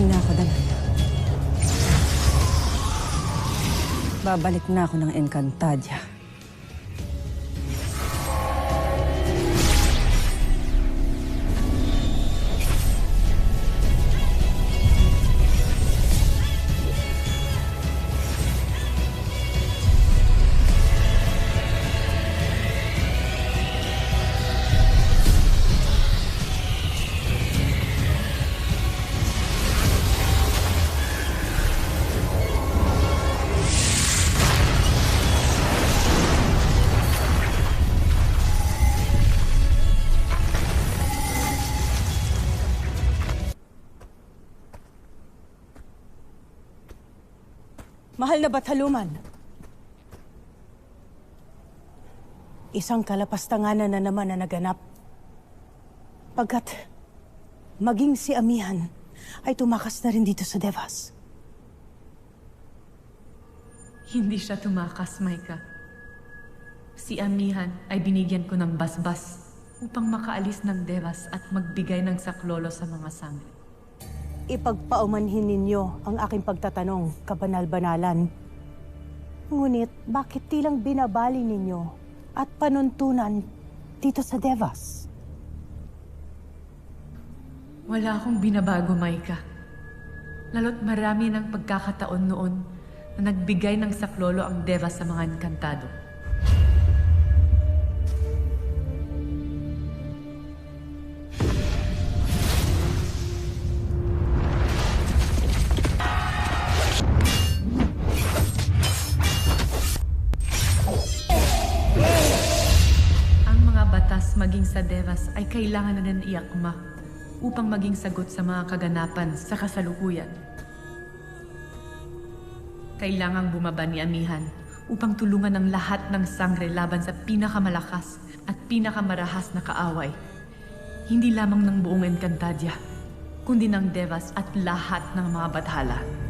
Dumating na ako, Danaya. Babalik na ako ng Encantadia. Mahal na Bathaluman, isang kalapastanganan na naman na naganap. Pagkat maging si Amihan ay tumakas na rin dito sa Devas. Hindi siya tumakas, Maika. Si Amihan ay binigyan ko ng basbas upang makaalis ng Devas at magbigay ng saklolo sa mga sangre. Ipagpaumanhin ninyo ang aking pagtatanong, kabanal-banalan. Ngunit bakit tilang binabali ninyo at panuntunan dito sa Devas? Wala akong binabago, Maika. Lalo't marami ng pagkakataon noon na nagbigay ng saklolo ang Devas sa mga enkantado. Maging sa Devas ay kailangan na ng iakma upang maging sagot sa mga kaganapan sa kasalukuyan. Kailangang bumaba ni Amihan upang tulungan ang lahat ng sangre laban sa pinakamalakas at pinakamarahas na kaaway. Hindi lamang ng buong Encantadia, kundi ng Devas at lahat ng mga Bathala.